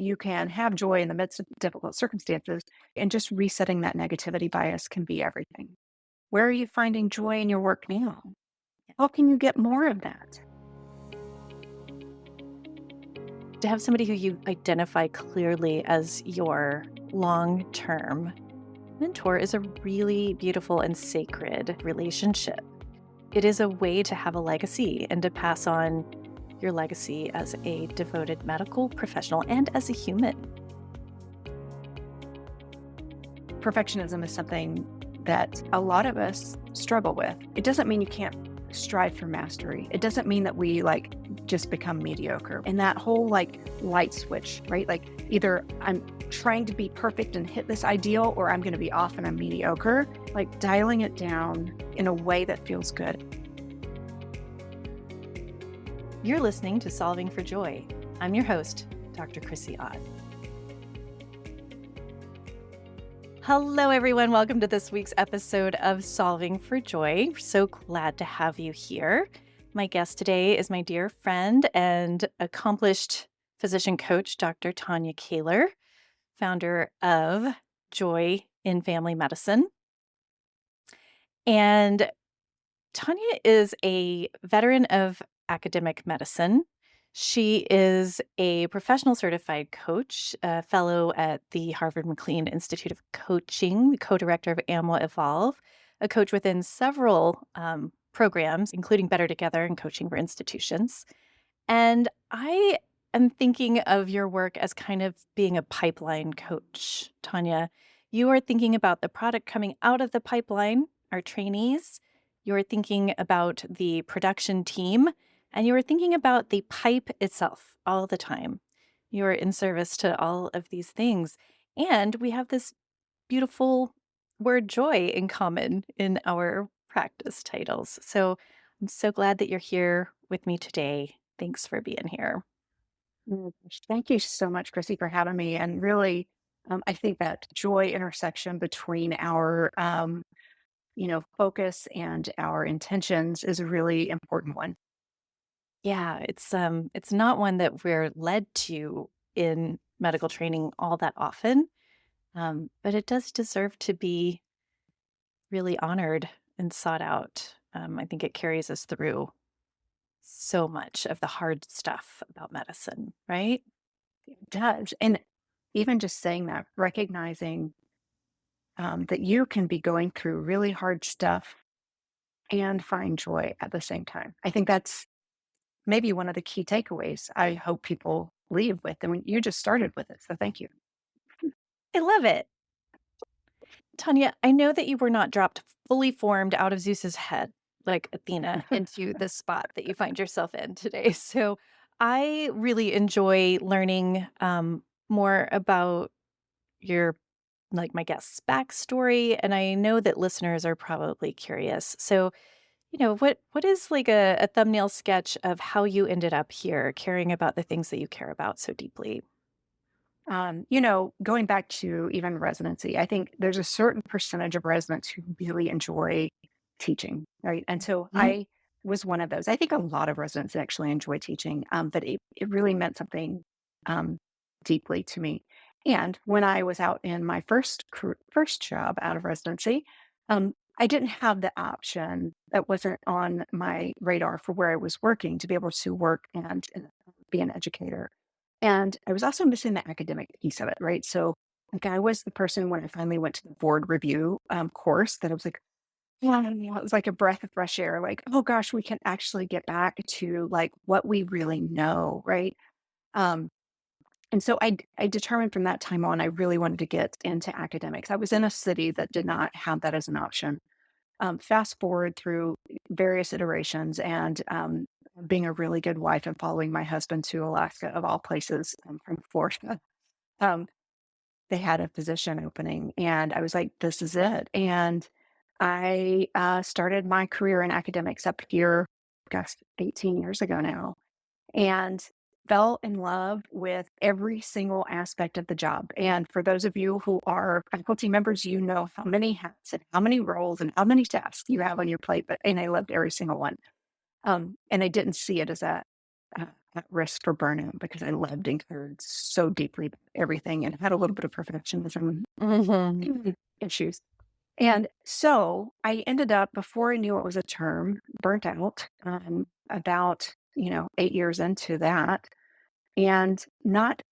you can have joy in the midst of difficult circumstances, and just resetting that negativity bias can be everything. Where are you finding joy in your work now? How can you get more of that? To have somebody who you identify clearly as your long-term mentor is a really beautiful and sacred relationship. It is a way to have a legacy and to pass on your legacy as a devoted medical professional and as a human. Perfectionism is something that a lot of us struggle with. It doesn't mean you can't strive for mastery. It doesn't mean that we just become mediocre. And that whole light switch, right? Either I'm trying to be perfect and hit this ideal, or I'm going to be off and I'm mediocre, dialing it down in a way that feels good. You're listening to Solving for Joy. I'm your host, Dr. Chrissie Ott. Hello, everyone. Welcome to this week's episode of Solving for Joy. So glad to have you here. My guest today is my dear friend and accomplished physician coach, Dr. Tonya Caylor, founder of Joy in Family Medicine. And Tonya is a veteran of academic medicine. She is a professional certified coach, a fellow at the Harvard McLean Institute of Coaching, the co-director of AMWA Evolve, a coach within several programs, including Better Together and Coaching for Institutions. And I am thinking of your work as kind of being a pipeline coach, Tonya. You are thinking about the product coming out of the pipeline, our trainees. You're thinking about the production team, and you are thinking about the pipe itself all the time. You are in service to all of these things. And we have this beautiful word joy in common in our practice titles. So I'm so glad that you're here with me today. Thanks for being here. Gosh, thank you so much, Chrissy, for having me. And really, I think that joy intersection between our, focus and our intentions is a really important one. Yeah, it's not one that we're led to in medical training all that often, but it does deserve to be really honored and sought out. I think it carries us through so much of the hard stuff about medicine, right? It does. And even just saying that, recognizing that you can be going through really hard stuff and find joy at the same time. I think that's maybe one of the key takeaways I hope people leave with. And when you just started with it. So thank you. I love it. Tanya, I know that you were not dropped fully formed out of Zeus's head like Athena into the spot that you find yourself in today. So I really enjoy learning more about your my guest's backstory, and I know that listeners are probably curious. So, what is a thumbnail sketch of how you ended up here, caring about the things that you care about so deeply? Going back to even residency, I think there's a certain percentage of residents who really enjoy teaching, right? And so Mhm. I was one of those. I think a lot of residents actually enjoy teaching, but it really meant something um, deeply to me. And when I was out in my first job out of residency, I didn't have the option that wasn't on my radar for where I was working to be able to work and be an educator. And I was also missing the academic piece of it, right? So, I was the person when I finally went to the board review course that I was like, yeah, it was like a breath of fresh air. Like, oh gosh, we can actually get back to what we really know, right? Um, and so I determined from that time on, I really wanted to get into academics. I was in a city that did not have that as an option. Fast forward through various iterations and being a really good wife and following my husband to Alaska, of all places, from Florida. Um, they had a position opening, and I was like, this is it. And I started my career in academics up here, gosh, 18 years ago now, and fell in love with every single aspect of the job. And for those of you who are faculty members, you know how many hats and how many roles and how many tasks you have on your plate. And I loved every single one. And I didn't see it as a at risk for burnout because I loved and cared so deeply about everything and had a little bit of perfectionism Mhm. issues. And so I ended up, before I knew it was a term, burnt out, about, 8 years into that. And not,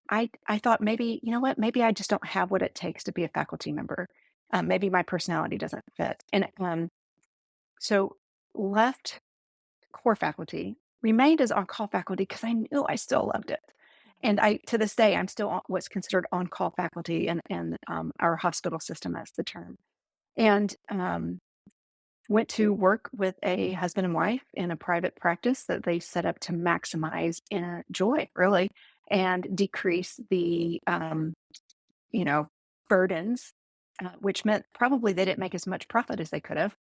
I thought maybe, you know what, maybe I just don't have what it takes to be a faculty member. Maybe my personality doesn't fit. And so left core faculty, remained as on-call faculty because I knew I still loved it. And to this day, I'm still what's considered on-call faculty in our hospital system, as the term. And went to work with a husband and wife in a private practice that they set up to maximize joy, really, and decrease the you know burdens, which meant probably they didn't make as much profit as they could have.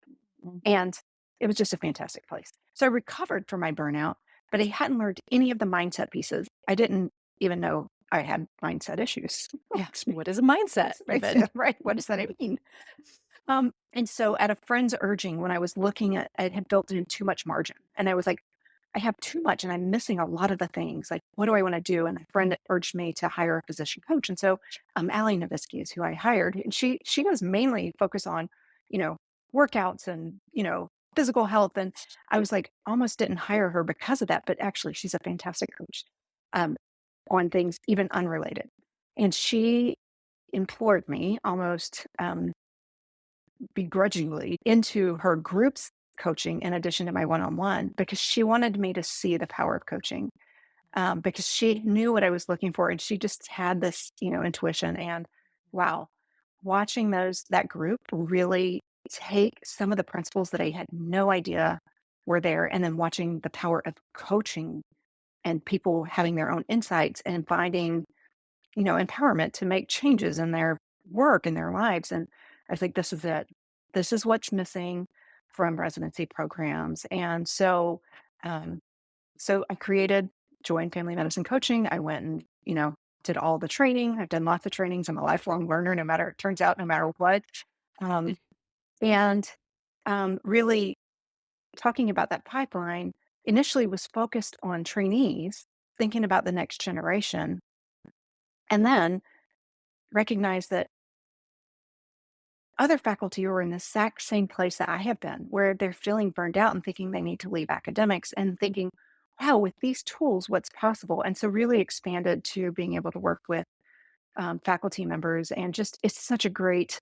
Mhm. And it was just a fantastic place. So I recovered from my burnout, but I hadn't learned any of the mindset pieces. I didn't even know I had mindset issues. Yeah. What is a mindset even? Right? What does that mean? And so at a friend's urging, when I was looking at, I had built in too much margin, and I was like, I have too much and I'm missing a lot of the things. Like, what do I want to do? And a friend urged me to hire a physician coach. And so Allie Novisky is who I hired. And she does mainly focus on, you know, workouts and, physical health. And I was like, almost didn't hire her because of that. But actually she's a fantastic coach um, on things even unrelated. And she implored me almost begrudgingly into her groups coaching in addition to my one-on-one because she wanted me to see the power of coaching, because she knew what I was looking for and she just had this, intuition. And wow, watching that group really take some of the principles that I had no idea were there, and then watching the power of coaching and people having their own insights and finding, empowerment to make changes in their work and their lives. And I think this is it. This is what's missing from residency programs. And um, so I created Joy and Family Medicine Coaching. I went and, did all the training. I've done lots of trainings. I'm a lifelong learner, it turns out, no matter what. Um, and really talking about that pipeline initially was focused on trainees, thinking about the next generation, and then recognize that other faculty are in the exact same place that I have been, where they're feeling burned out and thinking they need to leave academics and thinking, wow, with these tools, what's possible? And so really expanded to being able to work with faculty members. And just, it's such a great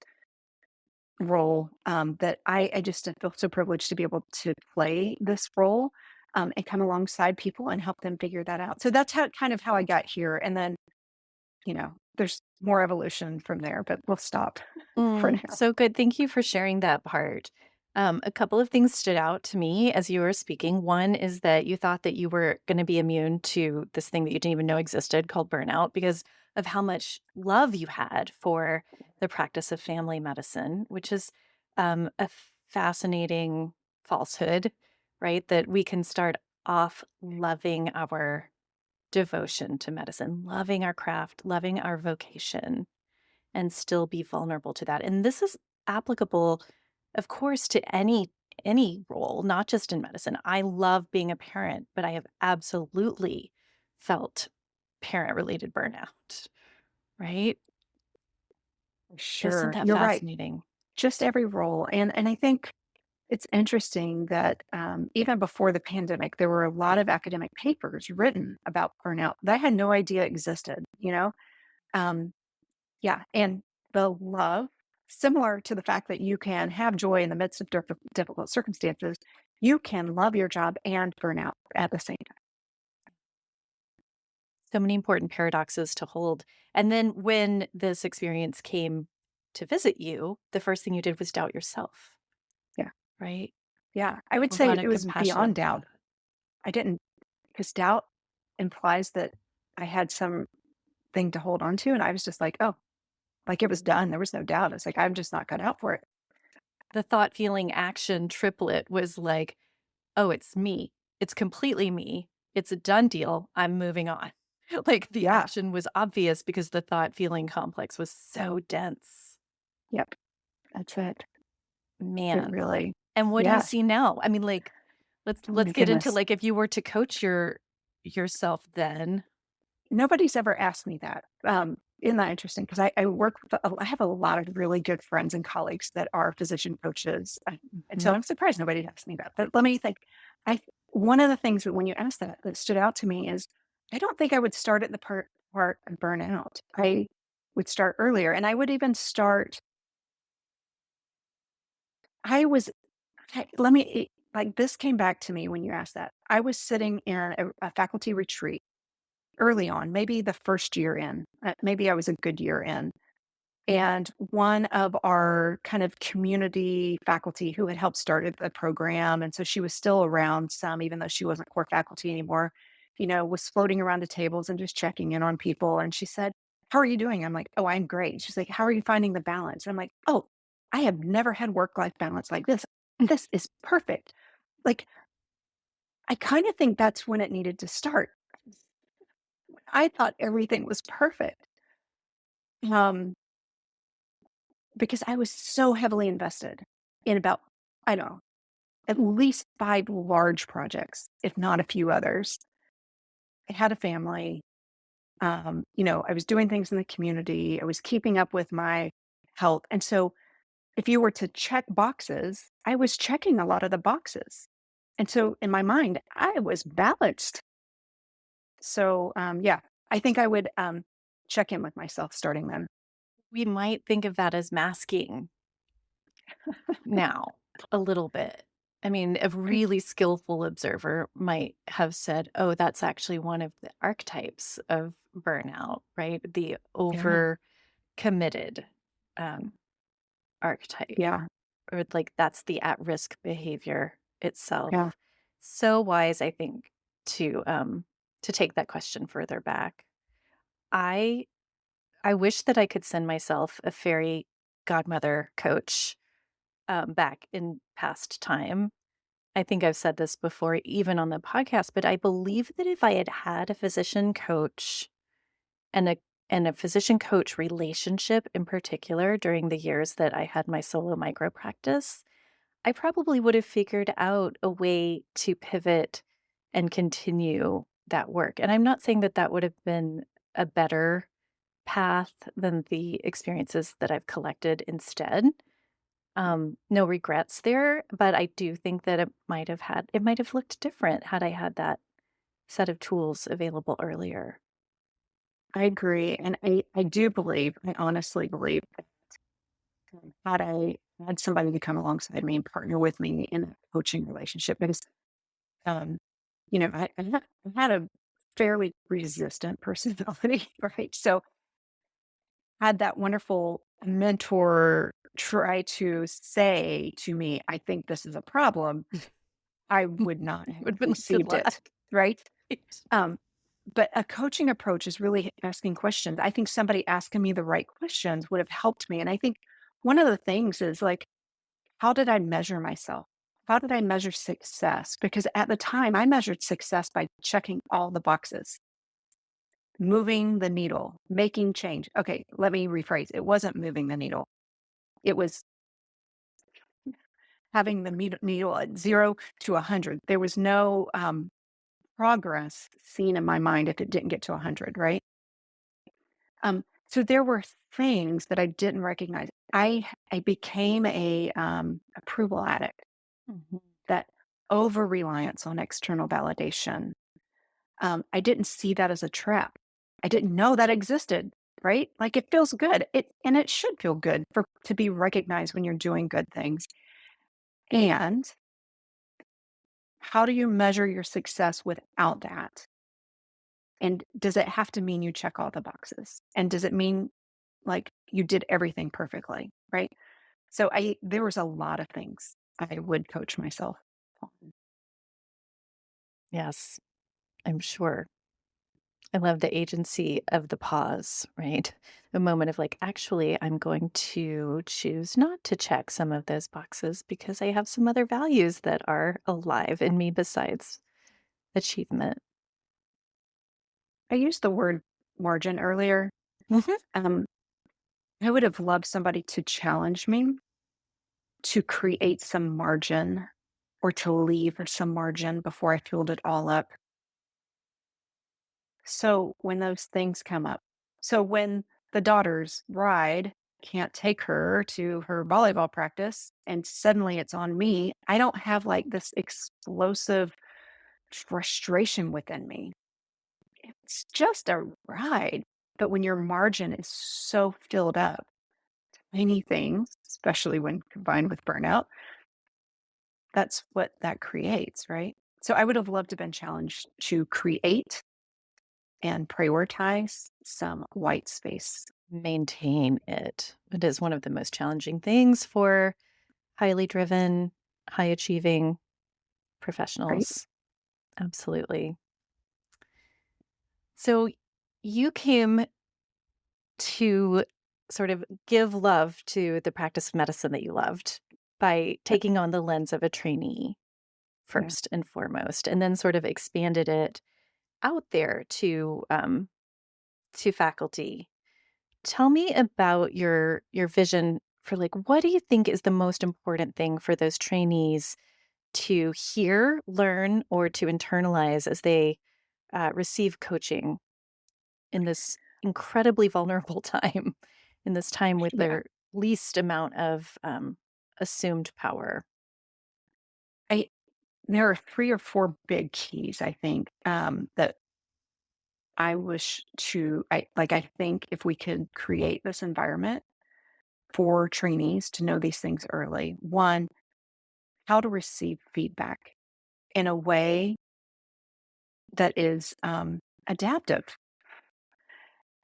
role, that I just feel so privileged to be able to play this role, and come alongside people and help them figure that out. So that's how I got here. And then, there's more evolution from there, but we'll stop for now. So good. Thank you for sharing that part. A couple of things stood out to me as you were speaking. One is that you thought that you were going to be immune to this thing that you didn't even know existed called burnout because of how much love you had for the practice of family medicine, which is a fascinating falsehood, right? That we can start off loving our devotion to medicine, loving our craft, loving our vocation and still be vulnerable to that. And this is applicable, of course, to any role, not just in medicine. I love being a parent, but I have absolutely felt parent-related burnout, right? Isn't Sure, that you're right. fascinating? Just every role, and I think it's interesting that, even before the pandemic, there were a lot of academic papers written about burnout that I had no idea existed, Um, yeah, and the love, similar to the fact that you can have joy in the midst of difficult circumstances, you can love your job and burn out at the same time. So many important paradoxes to hold. And then when this experience came to visit you, the first thing you did was doubt yourself, Yeah, right? yeah. I would A say lot it of was compassion beyond about doubt. that. I didn't, because doubt implies that I had something to hold on to, and I was just like, "Oh," like it was done. There was no doubt. It's like, I'm just not cut out for it. The thought, feeling, action triplet was like, "Oh, it's me. It's completely me. It's a done deal. I'm moving on." Like, the Yeah. action was obvious because the thought, feeling complex was so dense. Yep. That's it. It Man. really, And what do you yes. see now? I mean, like, Oh let's my get into, goodness. like, if you were to coach yourself then? Nobody's ever asked me that. Isn't that interesting? Because I work with I have a lot of really good friends and colleagues that are physician coaches, and so Mhm. I'm surprised nobody asked me that. But let me think. I One of the things that when you asked that that stood out to me is I don't think I would start at the part of burnout. I would start earlier, and I would even start. I was let me like this came back to me when you asked that. I was sitting in a faculty retreat early on, maybe the first year in, maybe I was a good year in. And one of our kind of community faculty who had helped started the program, and so she was still around some, even though she wasn't core faculty anymore, was floating around the tables and just checking in on people. And she said, "How are you doing?" I'm like, "Oh, I'm great." She's like, "How are you finding the balance?" I'm like, "Oh, I have never had work life balance like this. This is perfect." Like, I kind of think that's when it needed to start. I thought everything was perfect. Um, because I was so heavily invested in about, I don't know, at least 5 large projects, if not a few others. I had a family, I was doing things in the community, I was keeping up with my health, and so if you were to check boxes, I was checking a lot of the boxes, and so in my mind, I was balanced. So, yeah, I think I would, check in with myself starting then. We might think of that as masking now a little bit. I mean, a I really skillful observer might have said, "Oh, that's actually one of the archetypes of burnout," right? The Yeah, over committed um, archetype, yeah, or like that's the at risk behavior yeah. itself. So wise, I think, to take that question further back. I I wish that I could send myself a fairy godmother coach back in past time. I think I've said this before, even on the podcast, but I believe that if I had had a physician coach and a physician coach relationship in particular during the years that I had my solo micro practice, I probably would have figured out a way to pivot and continue that work. And I'm not saying that that would have been a better path than the experiences that I've collected instead. No regrets there, but I do think that it might have looked different had I had that set of tools available earlier. I agree, and I honestly believe that, had I had somebody to come alongside me and partner with me in a coaching relationship because, um, I had a fairly resistant personality, right? So, had that wonderful mentor try to say to me, "I think this is a problem," I would not have Would have been like, "Good received it, luck." right? Um, but a coaching approach is really asking questions. I think somebody asking me the right questions would have helped me. And I think one of the things is like, how did I measure myself? How did I measure success? Because at the time, I measured success by checking all the boxes, moving the needle, making change. Okay, let me rephrase. It wasn't moving the needle. It was having the needle at 0 to 100. There was no progress seen in my mind if it didn't get to 100, right? So there were things that I didn't recognize. I became a approval addict. Mhm. That over reliance on external validation. I didn't see that as a trap. I didn't know that existed. Right? Like it feels good. It should feel good for to be recognized when you're doing good things. And how do you measure your success without that? And does it have to mean you check all the boxes? And does it mean like you did everything perfectly? Right? So there was a lot of things I would coach myself on. Yes, I'm sure. I love the agency of the pause, right? The moment of like, actually, I'm going to choose not to check some of those boxes because I have some other values that are alive in me besides achievement. I used the word margin earlier. Mhm. Um, I would have loved somebody to challenge me to create some margin or to leave some margin before I filled it all up. So when those things come up, so when the daughter's bride can't take her to her volleyball practice and suddenly it's on me, I don't have like this explosive frustration within me. It's just a ride. But when your margin is so filled up, many things, especially when combined with burnout, that's what that creates, right? So I would have loved to have been challenged to create and prioritize some white space, Maintain it. It is one of the most challenging things for highly driven, high achieving right? professionals. Absolutely. So you came to sort of give love to the practice of medicine that you loved by Yeah, taking on the lens of a trainee yeah, first and foremost, and then sort of expanded it out there to faculty. Tell me about your vision for like what do you think is the most important thing for those trainees to hear, learn, or to internalize as they receive coaching in this incredibly vulnerable time, in this time with yeah. their least amount of assumed power. I There are 3 or 4 big keys, I think, that I wish to I think if we could create this environment for trainees to know these things early. 1, how to receive feedback in a way that is, adaptive.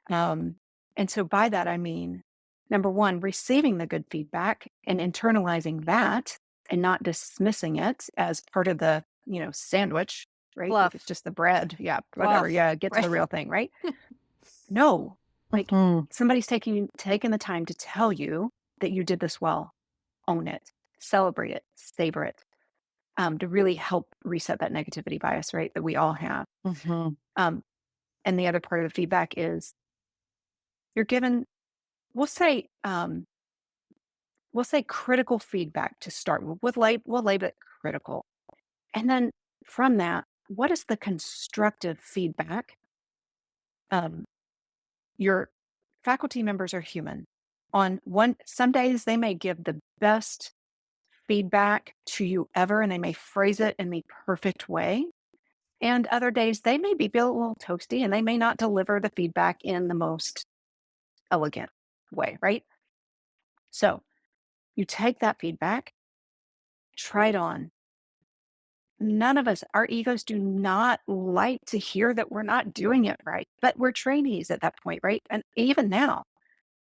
Um, and so by that, I mean, number 1, receiving the good feedback and internalizing that and not dismissing it as part of the, sandwich, right? Like it's Fluff. just the bread. Yeah, whatever. Fluff. Yeah, get to the Right. real thing, right? No, like Mhm. somebody's taking the time to tell you that you did this well. Own it, celebrate it, savor it, to really help reset that negativity bias, right? That we all have. Mhm. Um, and the other part of the feedback is you're given, we'll say, critical feedback to start with. We'll label it critical. And then from that, what is the constructive feedback? Um, your faculty members are human. Some days they may give the best feedback to you ever, and they may phrase it in the perfect way. And other days they may be a little toasty and they may not deliver the feedback in the most elegant way, right? So you take that feedback, try it on. None of us, our egos do not like to hear that we're not doing it right, but we're trainees at that point, right? And even now,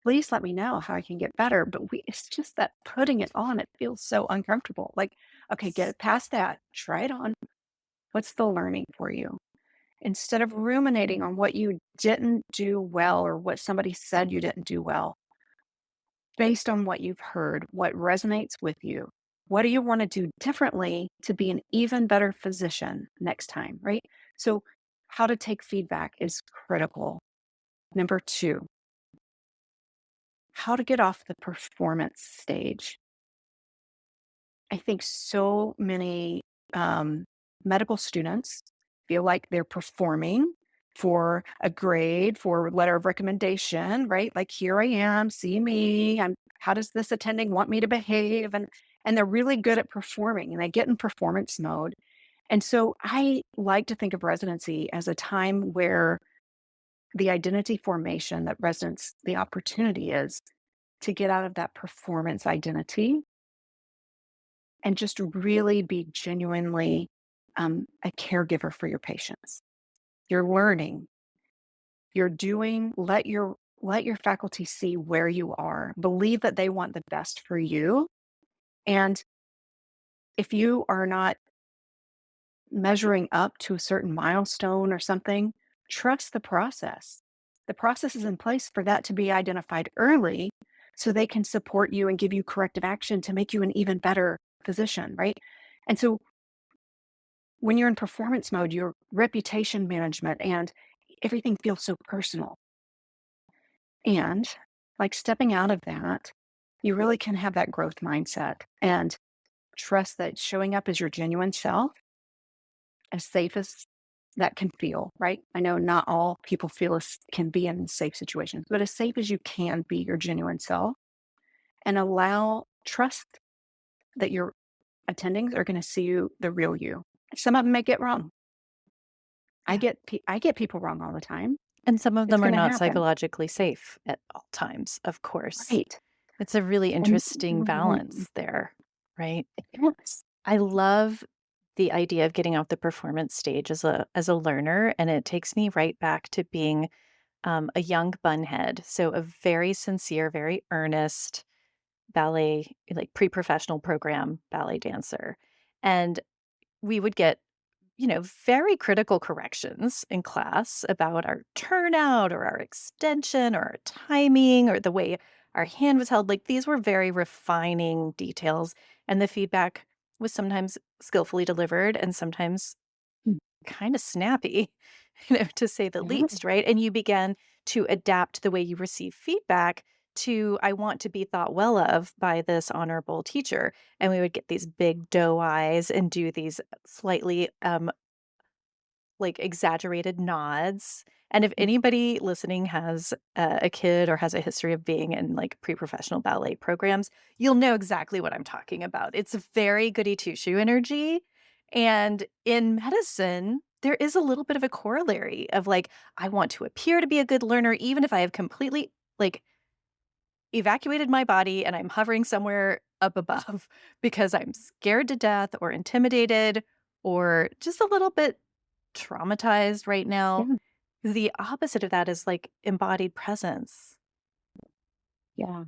please let me know how I can get better. But it's just that putting it on, it feels so uncomfortable. Like, okay, get it past that, try it on. What's the learning for you? Instead of ruminating on what you didn't do well or what somebody said you didn't do well, based on what you've heard, what resonates with you. What do you want to do differently to be an even better physician next time, right? So, how to take feedback is critical. Number 2, how to get off the performance stage. I think so many medical students feel like they're performing for a grade, for a letter of recommendation, right? Like, here I am, see me. How does this attending want me to behave? And they're really good at performing and they get in performance mode. And so I like to think of residency as a time where the identity formation that residents, the opportunity is to get out of that performance identity and just really be genuinely a caregiver for your patients. You're learning, you're doing, let your faculty see where you are. Believe that they want the best for you. And if you are not measuring up to a certain milestone or something, trust the process. The process is in place for that to be identified early so they can support you and give you corrective action to make you an even better physician, right? And so when you're in performance mode, your reputation management and everything feels so personal. And like stepping out of that, you really can have that growth mindset and trust that showing up as your genuine self, as safe as that can feel, right? I know not all people feel can be in safe situations, but as safe as you can be your genuine self and allow trust that your attendings are going to see you the real you. Some of them may get wrong. Yeah. I get people wrong all the time. And some of It's them are going to not happen. psychologically safe at all times, of course. Right. It's a really And interesting balance there, right? yes. I love the idea of getting off the performance stage as a learner, and it takes me right back to being a young bunhead. So a very sincere, very earnest ballet, like pre-professional program ballet dancer. And we would get, very critical corrections in class about our turnout or our extension or our timing or the way our hand was held. Like these were very refining details. And the feedback was sometimes skillfully delivered and sometimes kind of snappy, to say the Yeah. least, right? And you began to adapt the way you receive feedback to, I want to be thought well of by this honorable teacher. And we would get these big doe eyes and do these slightly like exaggerated nods. And if anybody listening has a kid or has a history of being in like pre-professional ballet programs, you'll know exactly what I'm talking about. It's a very goody two shoe energy. And in medicine, there is a little bit of a corollary of like, I want to appear to be a good learner, even if I have completely like evacuated my body and I'm hovering somewhere up above because I'm scared to death or intimidated or just a little bit traumatized right now. Yeah. The opposite of that is like embodied presence, Yeah.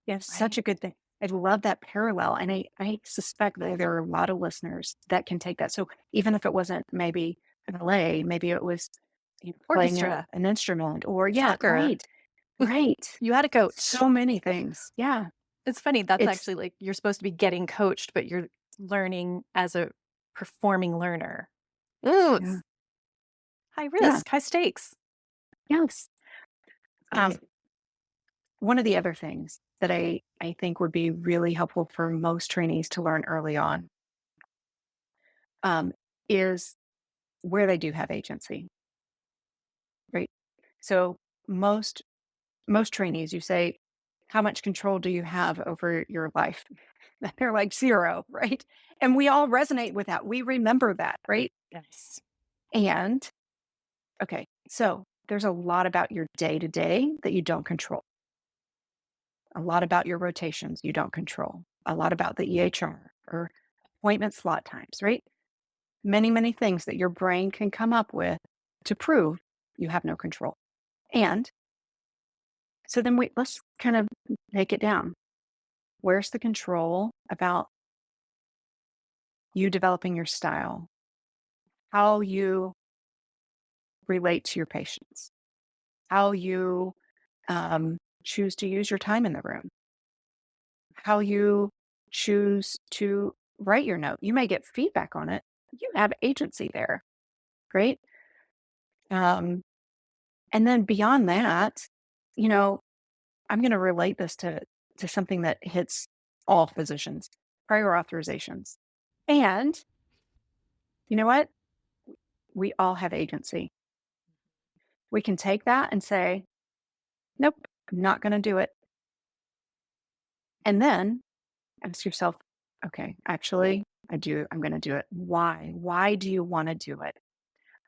Yeah. Such right? a good thing. I love that parallel. And I suspect that there are a lot of listeners that can take that. So even if it wasn't maybe ballet, maybe it was playing Orchestra, an instrument or, yeah, soccer. right. Right. You had a coach. So many things. Yeah. It's funny. That's It's, actually like you're supposed to be getting coached, but you're learning as a performing learner. Ooh, yeah. it's high Yeah. risk, high stakes. Yes. Um, One of the other things that I think would be really helpful for most trainees to learn early on um, is where they do have agency, right? So most most trainees, you say, how much control do you have over your life? They're like zero, right? And we all resonate with that. We remember that, right? Yes. And okay, so there's a lot about your day to day that you don't control. A lot about your rotations you don't control. A lot about the EHR or appointment slot times, right? Many, many things that your brain can come up with to prove you have no control. And so then let's kind of take it down. Where's the control about you developing your style, how you relate to your patients, how you choose to use your time in the room, how you choose to write your note. You may get feedback on it. You have agency there, right? Um, and then beyond that, you know, I'm going to relate this to something that hits all physicians: prior authorizations. And you know what? We all have agency. We can take that and say, nope, I'm not going to do it. And then ask yourself, okay, actually, I'm going to do it. Why? Why do you want to do it?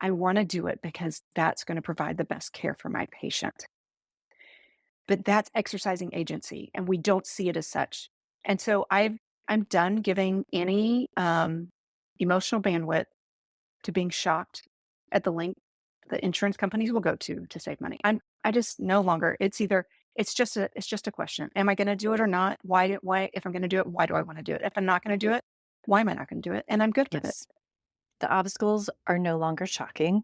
I want to do it because that's going to provide the best care for my patient. But that's exercising agency, and we don't see it as such. And so I'm done giving any emotional bandwidth to being shocked at the length the insurance companies will go to save money. I just no longer. It's just a question. Am I going to do it or not? Why if I'm going to do it, why do I want to do it? If I'm not going to do it, why am I not going to do it? And I'm good with it. Yes. The obstacles are no longer shocking.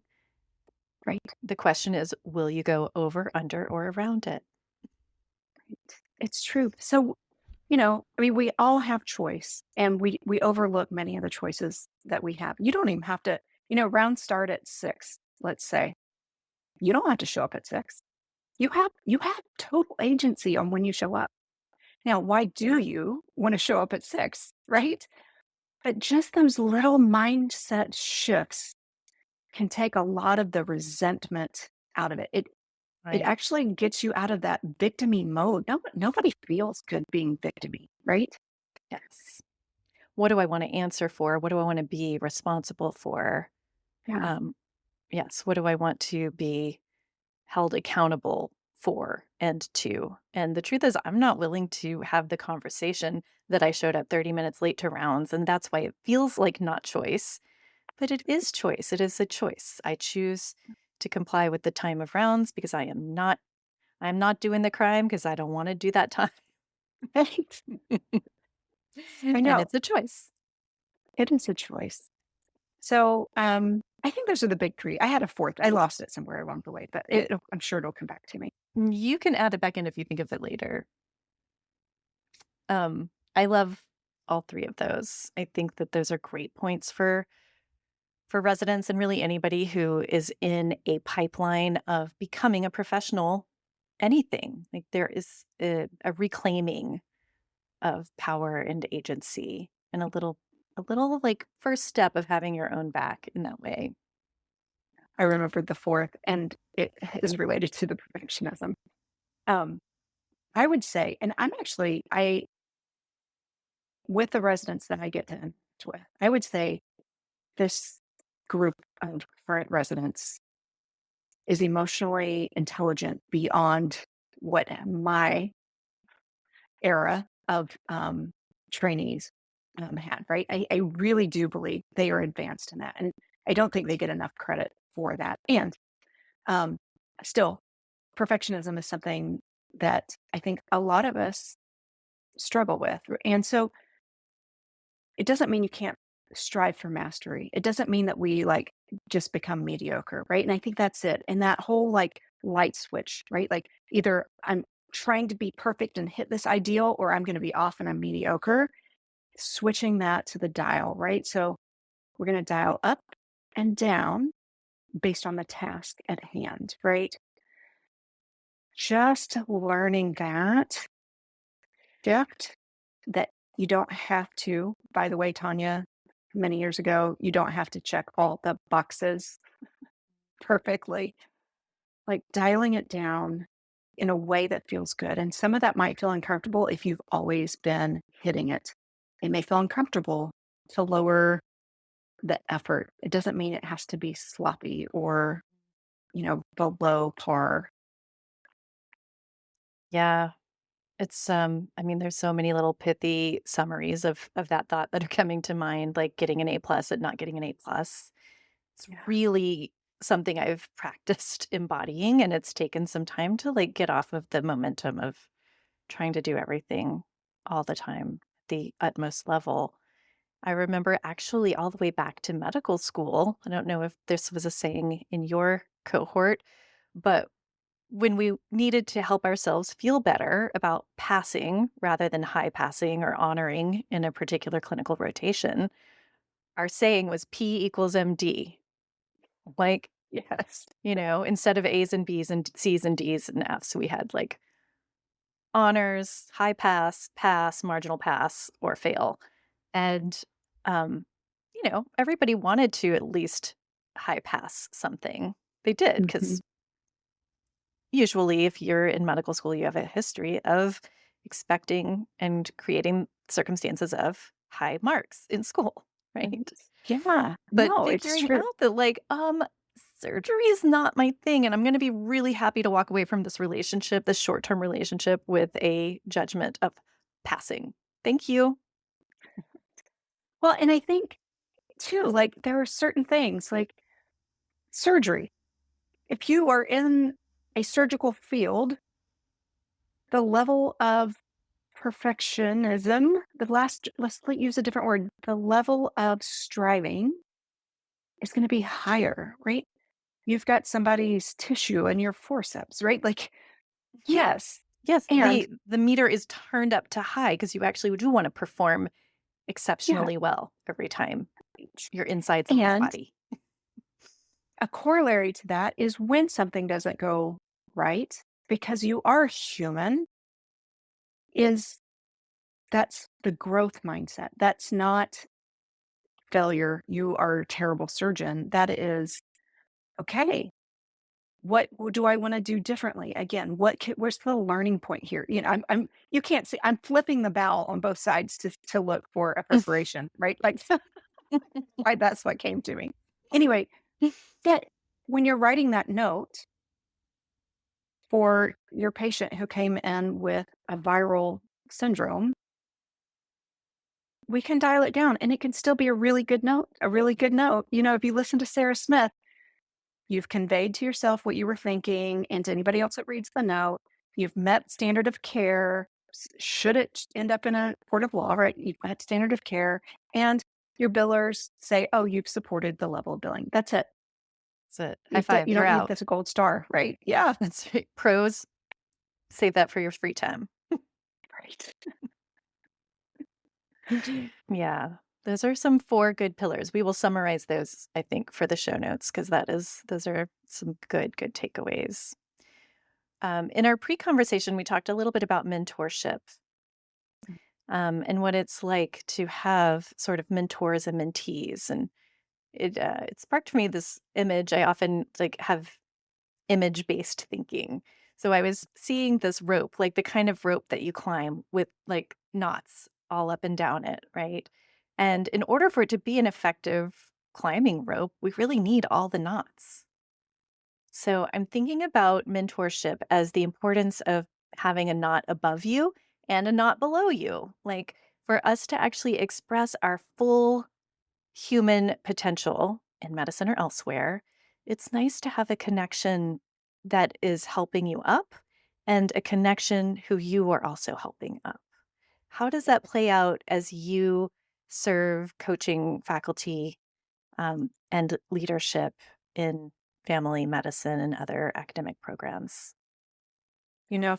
Right. The question is, will you go over, under, or around it? It's true. So, I mean, we all have choice and we overlook many of the choices that we have. You don't even have to, round start at 6, let's say. You don't have to show up at 6. You have total agency on when you show up. Now, why do you want to show up at 6, right? But just those little mindset shifts can take a lot of the resentment out of it. It Right. actually gets you out of that victim-y mode. Nobody feels good being victim-y, right? Yes. What do I want to answer for? What do I want to be responsible for? Yeah. Um, yes. What do I want to be held accountable for and to? And the truth is, I'm not willing to have the conversation that I showed up 30 minutes late to rounds. And that's why it feels like not choice, but it is choice. It is a choice. I choose to comply with the time of rounds because I'm not doing the crime because I don't want to do that time. Right? I And know. it's a choice. It is a choice. So, I think those are the big 3. I had a 4th. I lost it somewhere along the way, but I'm sure it'll come back to me. You can add it back in if you think of it later. I love all 3 of those. I think that those are great points for residents and really anybody who is in a pipeline of becoming a professional anything. Like there is a reclaiming of power and agency and a little like first step of having your own back in that way. I remembered the 4th, and it is related to the perfectionism. Um, I would say, and I with the residents that I get to interact with, I would say this group of current residents is emotionally intelligent beyond what my era of trainees had, right? I really do believe they are advanced in that. And I don't think they get enough credit for that. And um, still, perfectionism is something that I think a lot of us struggle with. And so it doesn't mean you can't strive for mastery. It doesn't mean that we like just become mediocre, right? And I think that's it. And that whole like light switch, right? Like either I'm trying to be perfect and hit this ideal or I'm going to be off and I'm mediocre, switching that to the dial, right? So we're going to dial up and down based on the task at hand, right? Just learning that shift that you don't have to, by the way, Tanya, many years ago, you don't have to check all the boxes perfectly. Like dialing it down in a way that feels good. And some of that might feel uncomfortable if you've always been hitting it. It may feel uncomfortable to lower the effort. It doesn't mean it has to be sloppy or, below par. Yeah. It's I mean there's so many little pithy summaries of that thought that are coming to mind like getting an A plus and not getting an A plus. It's Yeah. really something I've practiced embodying and it's taken some time to like get off of the momentum of trying to do everything all the time at the utmost level. I remember actually all the way back to medical school. I don't know if this was a saying in your cohort, but when we needed to help ourselves feel better about passing rather than high passing or honoring in a particular clinical rotation, our saying was P equals MD. Like, Yes. instead of A's and B's and C's and D's and F's, we had like honors, high pass, pass, marginal pass, or fail. And, um, everybody wanted to at least high pass something. They did Mhm. because usually, if you're in medical school, you have a history of expecting and creating circumstances of high marks in school, right? Yeah. But No, it's figuring true. out that, like, surgery is not my thing, and I'm gonna be really happy to walk away from this relationship, this short-term relationship with a judgment of passing. Thank you. Well, and I think too, like there are certain things like surgery. If you are in a surgical field, the level of perfectionism, let's use a different word, the level of striving is going to be higher, right? You've got somebody's tissue in your forceps, right? Like, Mhm. yes. Yes, And the meter is turned up to high because you actually do wanna perform yeah. exceptionally well every time your insides leave the And body. a corollary to that is when something doesn't go right, because you are human, is that's the growth mindset. That's not failure. You are a terrible surgeon. That is okay, what do I want to do differently? Again, where's the learning point here? You can't see, I'm flipping the bow on both sides to look for a preparation, right? Like, why that's what came to me. Anyway, that when you're writing that note for your patient who came in with a viral syndrome, we can dial it down and it can still be a really good note, a really good note. If you listen to Sarah Smith, you've conveyed to yourself what you were thinking and to anybody else that reads the note. You've met standard of care. Should it end up in a court of law, right? You've met standard of care and your billers say, oh, you've supported the level of billing. That's it. That's it. High five. You You're don't need out. that's a gold star, right? Yeah. That's right. Pros, save that for your free time. Right. Yeah. Those are some 4 good pillars. We will summarize those, I think, for the show notes because those are some good takeaways. In our pre-conversation, we talked a little bit about mentorship, and what it's like to have sort of mentors and mentees. And it sparked for me this image. I often like have image-based thinking. So I was seeing this rope, like the kind of rope that you climb with like knots all up and down it, right? And in order for it to be an effective climbing rope, we really need all the knots. So I'm thinking about mentorship as the importance of having a knot above you and a knot below you. Like for us to actually express our full human potential in medicine or elsewhere, it's nice to have a connection that is helping you up and a connection who you are also helping up. How does that play out as you serve coaching faculty and leadership in family medicine and other academic programs?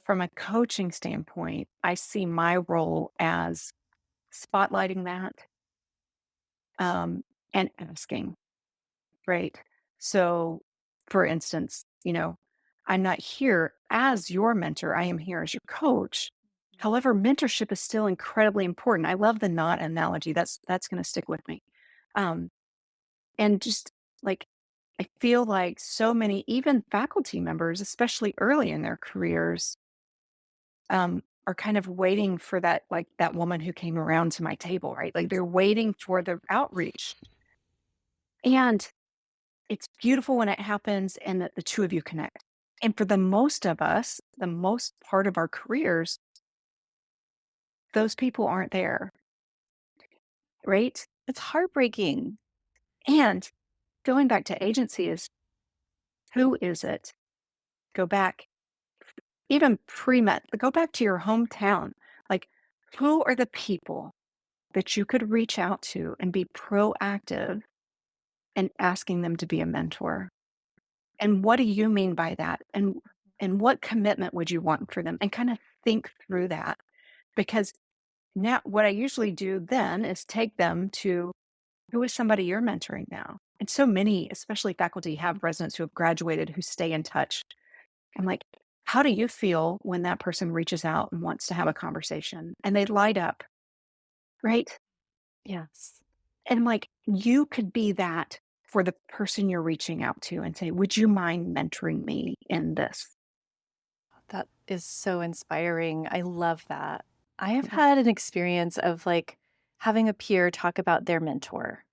From a coaching standpoint, I see my role as spotlighting that, and asking, right? So, for instance, I'm not here as your mentor, I am here as your coach. However, mentorship is still incredibly important. I love the knot analogy. That's going to stick with me. Um, and just like I feel like so many, even faculty members, especially early in their careers, are kind of waiting for that, like that woman who came around to my table, right? Like they're waiting for the outreach. And it's beautiful when it happens and that the two of you connect. And for the most of us, the most part of our careers, those people aren't there, right? It's heartbreaking. And going back to agency is who is it? Go back, even pre-med, go back to your hometown. Like, who are the people that you could reach out to and be proactive and asking them to be a mentor? And what do you mean by that? And what commitment would you want for them? And kind of think through that. Because now what I usually do then is take them to who is somebody you're mentoring now. And so many, especially faculty, have residents who have graduated who stay in touch. I'm like, how do you feel when that person reaches out and wants to have a conversation and they light up, right? Yes. And I'm like, you could be that for the person you're reaching out to and say, would you mind mentoring me in this? That is so inspiring. I love that. I have Mhm. had an experience of like having a peer talk about their mentor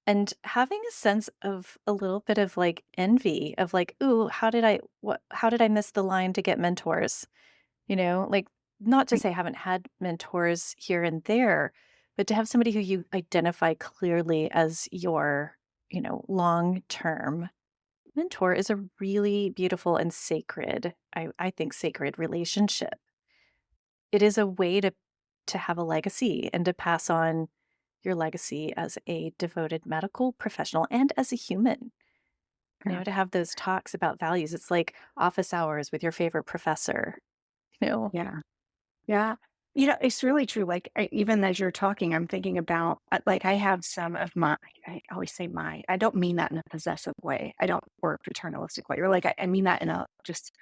and having a sense of a little bit of like envy of like, ooh, how did I miss the line to get mentors? Like not to Right. say I haven't had mentors here and there, but to have somebody who you identify clearly as your, long term mentor is a really beautiful and sacred, I think, sacred relationship. It is a way to have a legacy and to pass on your legacy as a devoted medical professional and as a human. Yeah. To have those talks about values. It's like office hours with your favorite professor, you know. Yeah. Yeah. It's really true. Like, even as you're talking, I'm thinking about, like, I have some of I always say I don't mean that in a possessive way. I don't, or a paternalistic way. Or like, I mean that in a just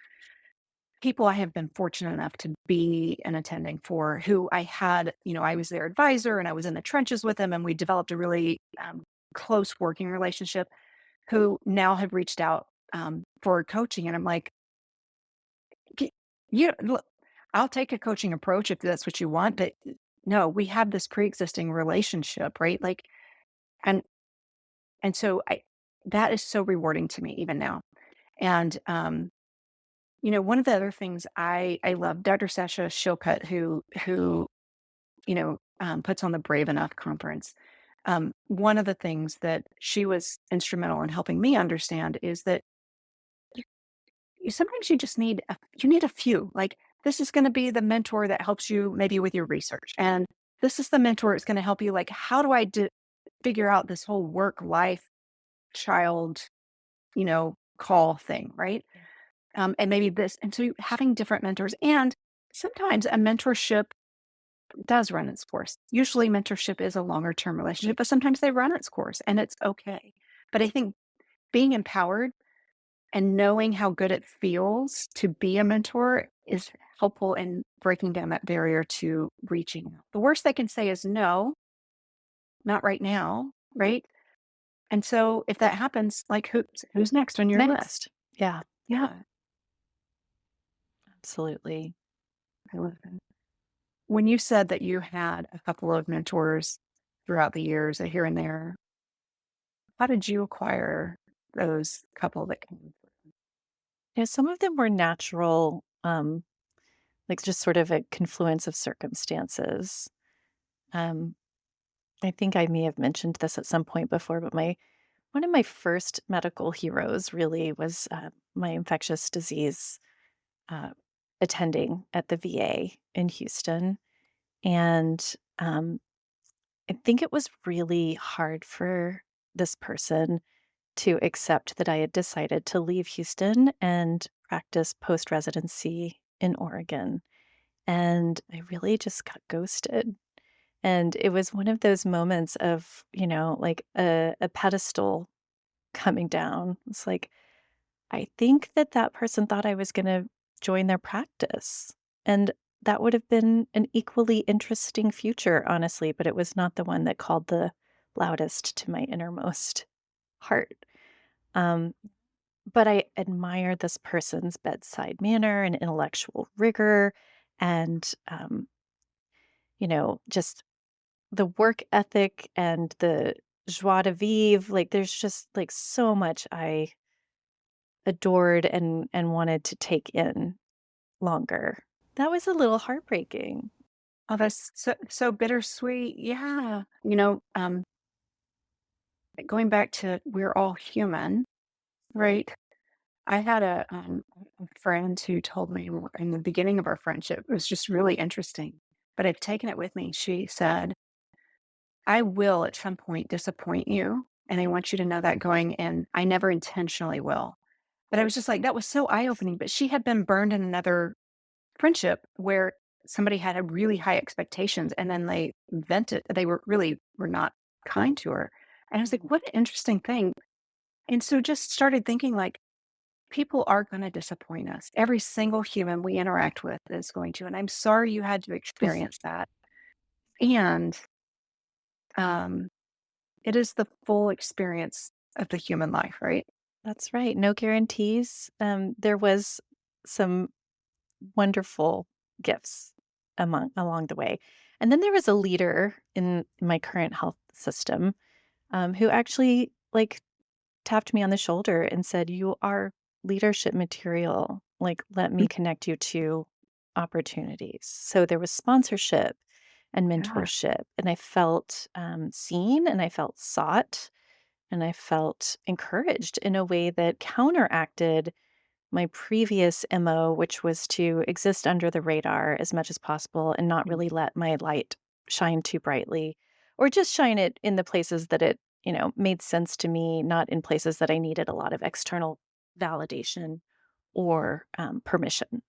people I have been fortunate enough to be an attending for who I had, I was their advisor and I was in the trenches with them and we developed a really close working relationship who now have reached out for coaching. And I'm like, "G- you, look, I'll take a coaching approach if that's what you want. But no, we have this pre existing relationship, right? Like, and, and so that is so rewarding to me even now. And, one of the other things I love, Dr. Sasha Shilcutt, who puts on the Brave Enough conference. One of the things that she was instrumental in helping me understand is that sometimes you just need a few. Like, this is going to be the mentor that helps you maybe with your research, and this is the mentor that's going to help you. Like, how do I figure out this whole work life child call thing, right? Yeah. And maybe this, and so having different mentors, and sometimes a mentorship does run its course. Usually, mentorship is a longer term relationship, but sometimes they run its course, and it's okay. But I think being empowered and knowing how good it feels to be a mentor is helpful in breaking down that barrier to reaching out. The worst they can say is no, not right now, right? And so if that happens, like, who's next on your list? Next. Yeah, Yeah, absolutely. I love that. When you said that you had a couple of mentors throughout the years, here and there, how did you acquire those couple that came? Yeah, some of them were natural, like just sort of a confluence of circumstances. Um, I think I may have mentioned this at some point before, but my one of my first medical heroes really was my infectious disease uh, attending at the VA in Houston, and I think it was really hard for this person to accept that I had decided to leave Houston and practice post residency in Oregon. And I really just got ghosted. And it was one of those moments of, like a pedestal coming down. It's like, I think that that person thought I was going to join their practice. And that would have been an equally interesting future, honestly, but it was not the one that called the loudest to my innermost heart. Um, but I admire this person's bedside manner and intellectual rigor and, just the work ethic and the joie de vivre. Like, there's just like so much I adored and wanted to take in longer. That was a little heartbreaking. Oh, that's so bittersweet. Yeah. Going back to we're all human, right? I had a friend who told me in the beginning of our friendship, it was just really interesting, but I've taken it with me. She said, I will at some point disappoint you. And I want you to know that going in, I never intentionally will. But I was just like, that was so eye opening. But she had been burned in another friendship where somebody had a really high expectations and then they vented. They were not kind to her. And I was like, what an interesting thing. And so just started thinking like, people are going to disappoint us. Every single human we interact with is going to. And I'm sorry you had to experience that. And um, it is the full experience of the human life, right? That's right. No guarantees. There was some wonderful gifts along the way. And then there was a leader in my current health system who actually like tapped me on the shoulder and said, "You are leadership material. Like, let me connect you to opportunities." So there was sponsorship and Yeah. mentorship, and I felt seen and I felt sought and I felt encouraged in a way that counteracted my previous MO, which was to exist under the radar as much as possible and not really let my light shine too brightly, or just shine it in the places that it, made sense to me, not in places that I needed a lot of external validation or permission.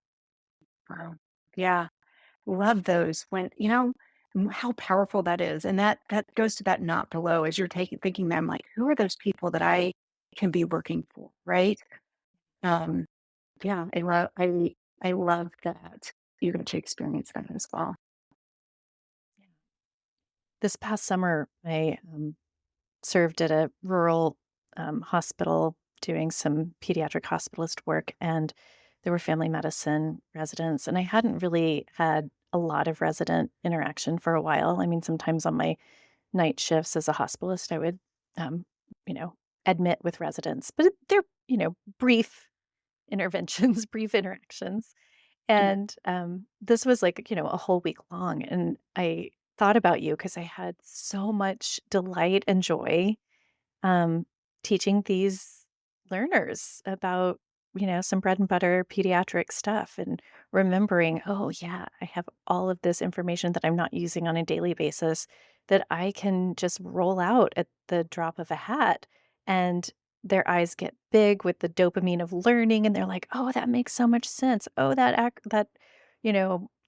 Wow. Yeah. Love those when, how powerful that is. And that goes to that not below as you're taking thinking them like, who are those people that I can be working for? Right. Um, yeah, I love that you get to experience that as well. This past summer, I served at a rural hospital doing some pediatric hospitalist work, and there were family medicine residents, and I hadn't really had a lot of resident interaction for a while. I mean, sometimes on my night shifts as a hospitalist, I would, um, you know, admit with residents, but they're, brief interventions, brief interactions. Yeah. And this was like, a whole week long. And I thought about you because I had so much delight and joy um, teaching these learners about, some bread and butter pediatric stuff and remembering, oh, yeah, I have all of this information that I'm not using on a daily basis that I can just roll out at the drop of a hat. And their eyes get big with the dopamine of learning. And they're like, oh, that makes so much sense. Oh,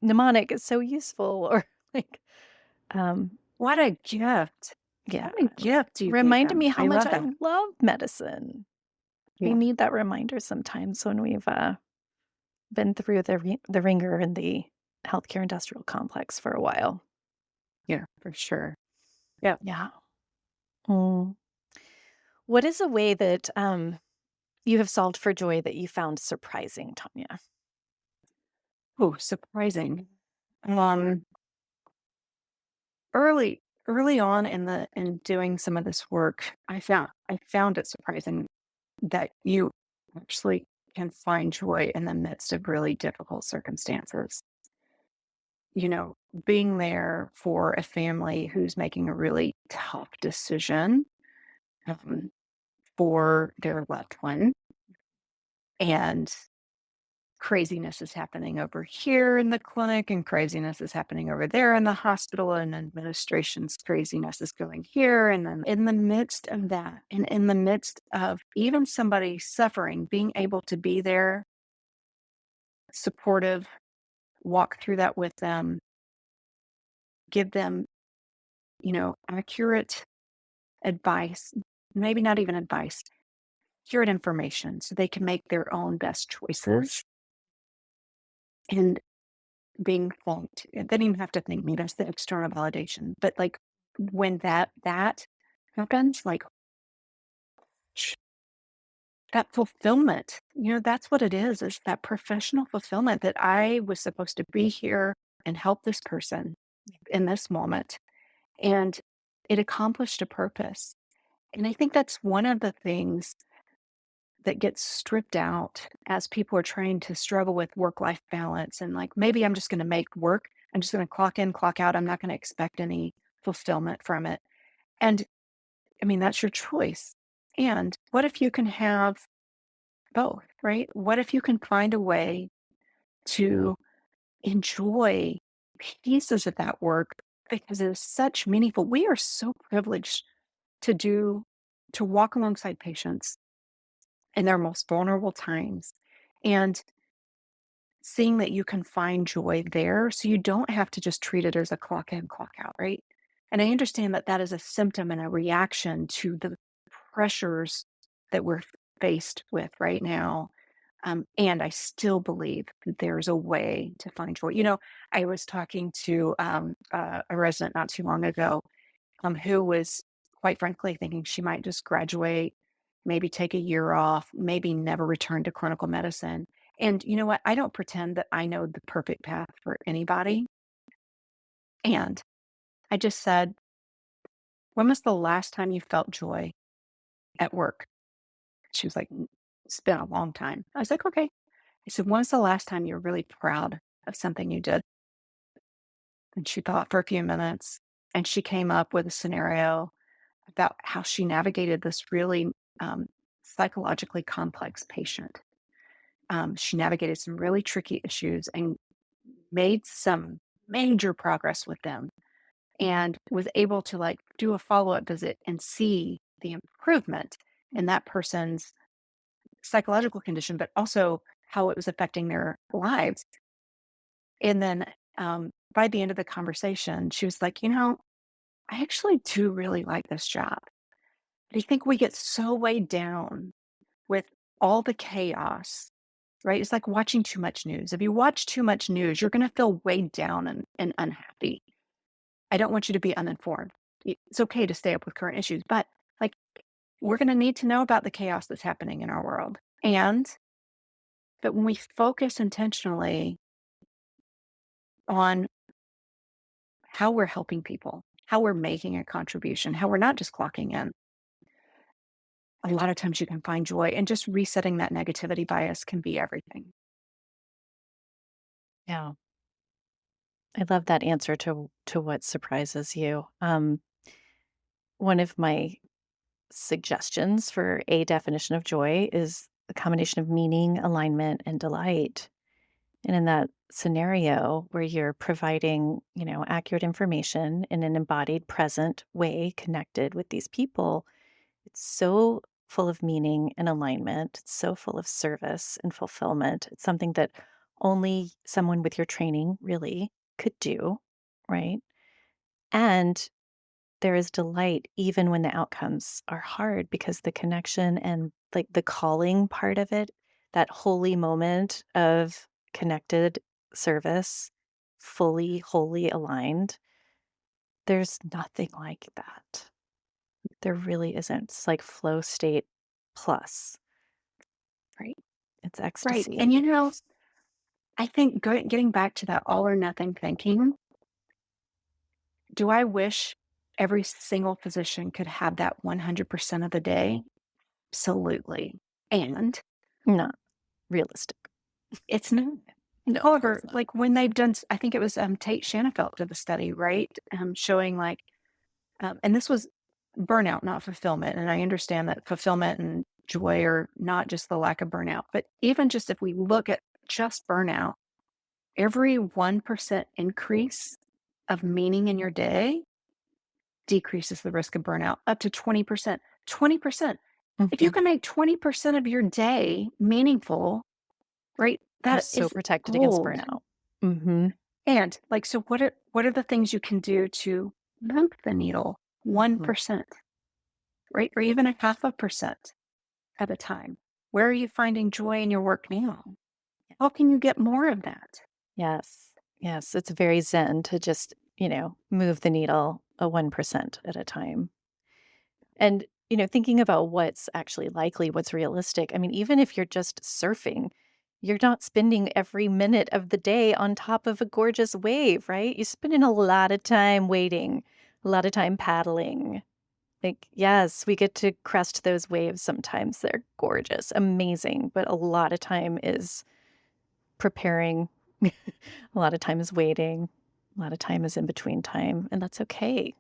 mnemonic is so useful. Or like, um, What a gift. yeah, What a gift you gave reminded them. me how I much love I that. love medicine. We Yeah. need that reminder sometimes when we've, been through the ringer in the healthcare industrial complex for a while. Yeah, for sure. Yeah. Yeah. Mm. What is a way that, you have solved for joy that you found surprising, Tanya? Oh, surprising. Um, early on in doing some of this work, I found it surprising that you actually can find joy in the midst of really difficult circumstances. You know, being there for a family who's making a really tough decision um, for their loved one, and craziness is happening over here in the clinic, and craziness is happening over there in the hospital, and administration's craziness is going here. And then in the midst of that, and in the midst of even somebody suffering, being able to be there, supportive, walk through that with them, give them, accurate advice, maybe not even advice, accurate information so they can make their own best choices. And being thanked. They didn't even have to thank me. That's the external validation. But like when that happens, like sh- that fulfillment, that's what it is that professional fulfillment that I was supposed to be here and help this person in this moment. And it accomplished a purpose. And I think that's one of the things that gets stripped out as people are trying to struggle with work life balance. And like, maybe I'm just going to make work. I'm just going to clock in, clock out. I'm not going to expect any fulfillment from it. And I mean, that's your choice. And what if you can have both, right? What if you can find a way to enjoy pieces of that work because it is such meaningful? We are so privileged to to walk alongside patients in their most vulnerable times. And seeing that you can find joy there so you don't have to just treat it as a clock in, clock out, right? And I understand that that is a symptom and a reaction to the pressures that we're faced with right now. And I still believe that there's a way to find joy. I was talking to a resident not too long ago who was, quite frankly, thinking she might just graduate, maybe take a year off, maybe never return to clinical medicine. And you know what? I don't pretend that I know the perfect path for anybody. And I just said, when was the last time you felt joy at work? She was like, It's been a long time." I was like, okay. I said, when was the last time you were really proud of something you did? And she thought for a few minutes, and she came up with a scenario about how she navigated this really um, psychologically complex patient. She navigated some really tricky issues and made some major progress with them, and was able to like do a follow-up visit and see the improvement in that person's psychological condition, but also how it was affecting their lives. And then by the end of the conversation, she was like, I actually do really like this job. But I think we get so weighed down with all the chaos, right? It's like watching too much news. If you watch too much news, you're going to feel weighed down and unhappy. I don't want you to be uninformed. It's okay to stay up with current issues, but like we're going to need to know about the chaos that's happening in our world. But when we focus intentionally on how we're helping people, how we're making a contribution, how we're not just clocking in, a lot of times you can find joy, and just resetting that negativity bias can be everything. Yeah. I love that answer to what surprises you. One of my suggestions for a definition of joy is a combination of meaning, alignment, and delight. And in that scenario where you're providing, accurate information in an embodied, present way connected with these people, it's so full of meaning and alignment. It's so full of service and fulfillment. It's something that only someone with your training really could do, right? And there is delight even when the outcomes are hard because the connection and like the calling part of it, that holy moment of connected service, fully, wholly aligned, there's nothing like that. There really isn't. It's like flow state plus. Right. It's Right. ecstasy. And I think getting back to that all or nothing thinking, do I wish every single physician could have that 100% of the day? Absolutely. And Not realistic. it's not. No, of course However, not. like when they've done, I think it was Tate Shanafelt did the study, right? Showing like, and this was burnout, not fulfillment. And I understand that fulfillment and joy are not just the lack of burnout, but even just if we look at just burnout, every 1% increase of meaning in your day decreases the risk of burnout up to 20%. 20%. If you Mhm. can make 20% of your day meaningful, right? You're That so is protected against gold. burnout. Mhm. And like, so what are the things you can do to move the needle Mhm. 1%, right? Or even a half a percent at a time? Where are you finding joy in your work now? How can you get more of that? Yes. Yes, it's very zen to just, move the needle a 1% at a time. And, thinking about what's actually likely, what's realistic. I mean, even if you're just surfing, you're not spending every minute of the day on top of a gorgeous wave, right? You're spending a lot of time waiting, a lot of time paddling. Like, yes, we get to crest those waves sometimes. They're gorgeous, amazing, but a lot of time is preparing. A lot of time is waiting. A lot of time is in between time, and that's okay.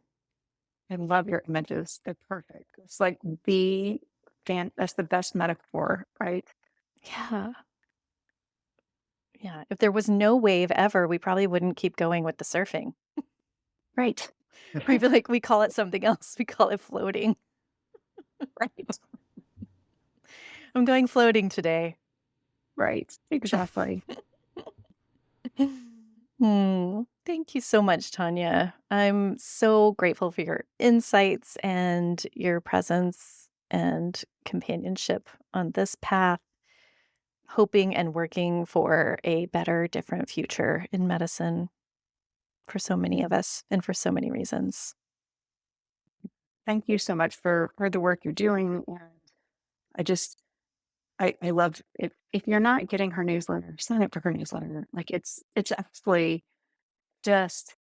I love your images. They're perfect. It's like the that's the best metaphor, right? Yeah. Yeah. If there was no wave ever, we probably wouldn't keep going with the surfing. Right. We'd be like, we call it something else. We call it floating. Right. I'm going floating today. Right. Exactly. Thank you so much, Tanya. I'm so grateful for your insights and your presence and companionship on this path, hoping and working for a better, different future in medicine for so many of us and for so many reasons. Thank you so much for the work you're doing. And I just I love if you're not getting her newsletter, sign up for her newsletter. Like it's absolutely just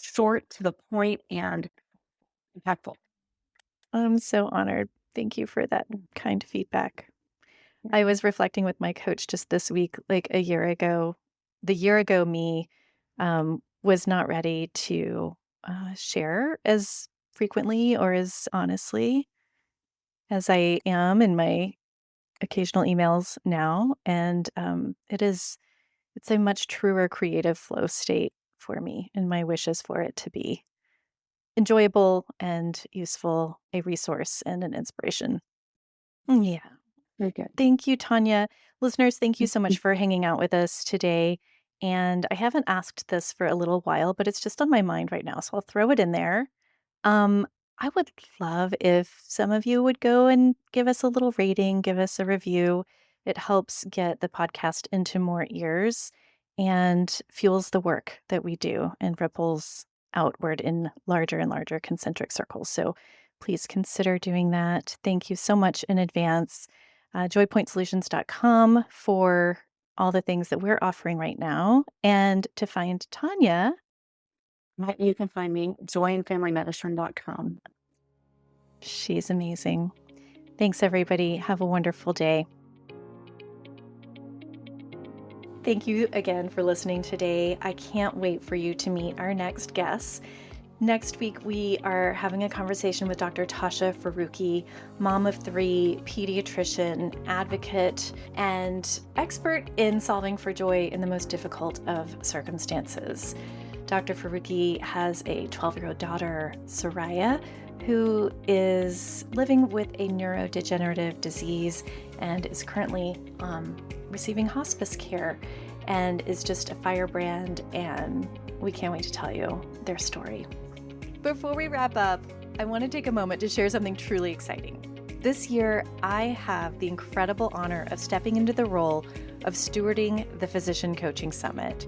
short to the point and impactful. I'm so honored. Thank you for that kind feedback. I was reflecting with my coach just this week, like a year ago. The year ago me was not ready to share as frequently or as honestly as I am in my occasional emails now. And it's a much truer creative flow state for me. And my wish is for it to be enjoyable and useful, a resource and an inspiration. Yeah. Very good. Thank you, Tanya. Listeners, thank you so much for hanging out with us today. And I haven't asked this for a little while, but it's just on my mind right now. So I'll throw it in there. Um, I would love if some of you would go and give us a little rating, give us a review. It helps get the podcast into more ears and fuels the work that we do and ripples outward in larger and larger concentric circles. So please consider doing that. Thank you so much in advance. Joypointsolutions.com for all the things that we're offering right now. And to find Tonya, You can find me joyandfamilymedicine.com. she's amazing. Thanks, everybody. Have a wonderful day. Thank you again for listening today. I can't wait for you to meet our next guests. Next week, we are having a conversation with Dr. Tasha Faruqi, mom of 3, pediatrician, advocate, and expert in solving for joy in the most difficult of circumstances. Dr. Faruqi has a 12-year-old daughter, Soraya, who is living with a neurodegenerative disease and is currently receiving hospice care and is just a firebrand, and we can't wait to tell you their story. Before we wrap up, I want to take a moment to share something truly exciting. This year, I have the incredible honor of stepping into the role of stewarding the Physician Coaching Summit.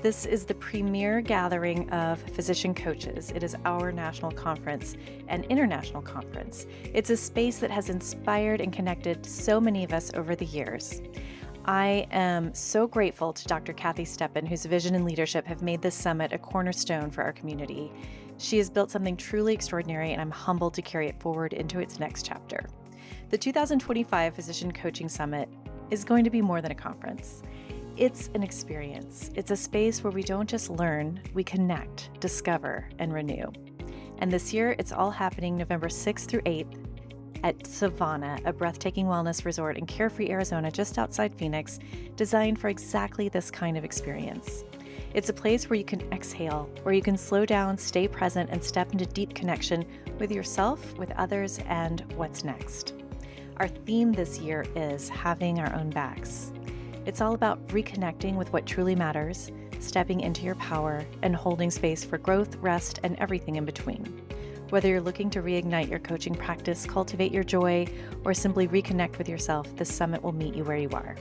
This is the premier gathering of physician coaches. It is our national conference and international conference. It's a space that has inspired and connected so many of us over the years. I am so grateful to Dr. Kathy Steppen, whose vision and leadership have made this summit a cornerstone for our community. She has built something truly extraordinary, and I'm humbled to carry it forward into its next chapter. The 2025 Physician Coaching Summit is going to be more than a conference. It's an experience. It's a space where we don't just learn, we connect, discover, and renew. And this year, it's all happening November 6th through 8th at Savannah, a breathtaking wellness resort in Carefree, Arizona, just outside Phoenix, designed for exactly this kind of experience. It's a place where you can exhale, where you can slow down, stay present, and step into deep connection with yourself, with others, and what's next. Our theme this year is having our own backs. It's all about reconnecting with what truly matters, stepping into your power, and holding space for growth, rest, and everything in between. Whether you're looking to reignite your coaching practice, cultivate your joy, or simply reconnect with yourself, this summit will meet you where you are.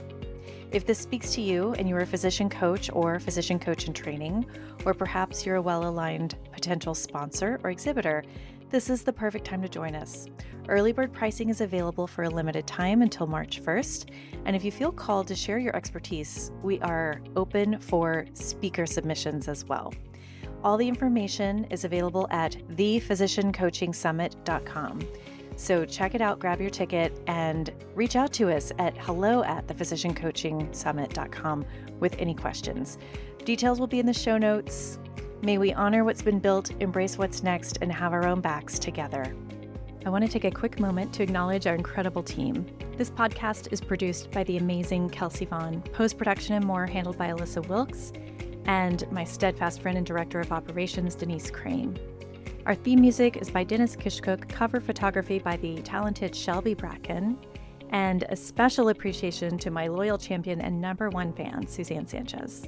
If this speaks to you and you're a physician coach or physician coach in training, or perhaps you're a well-aligned potential sponsor or exhibitor, this is the perfect time to join us. Early bird pricing is available for a limited time until March 1st, and if you feel called to share your expertise, we are open for speaker submissions as well. All the information is available at thephysiciancoachingsummit.com. So check it out, grab your ticket, and reach out to us at hello@thephysiciancoachingsummit.com with any questions. Details will be in the show notes. May we honor what's been built, embrace what's next, and have our own backs together. I want to take a quick moment to acknowledge our incredible team. This podcast is produced by the amazing Kelsey Vaughn, post-production and more handled by Alyssa Wilkes, and my steadfast friend and director of operations, Denise Crane. Our theme music is by Dennis Kishcook, cover photography by the talented Shelby Bracken, and a special appreciation to my loyal champion and #1 fan, Suzanne Sanchez.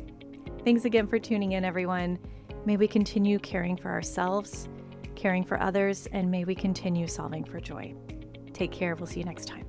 Thanks again for tuning in, everyone. May we continue caring for ourselves, caring for others, and may we continue solving for joy. Take care. We'll see you next time.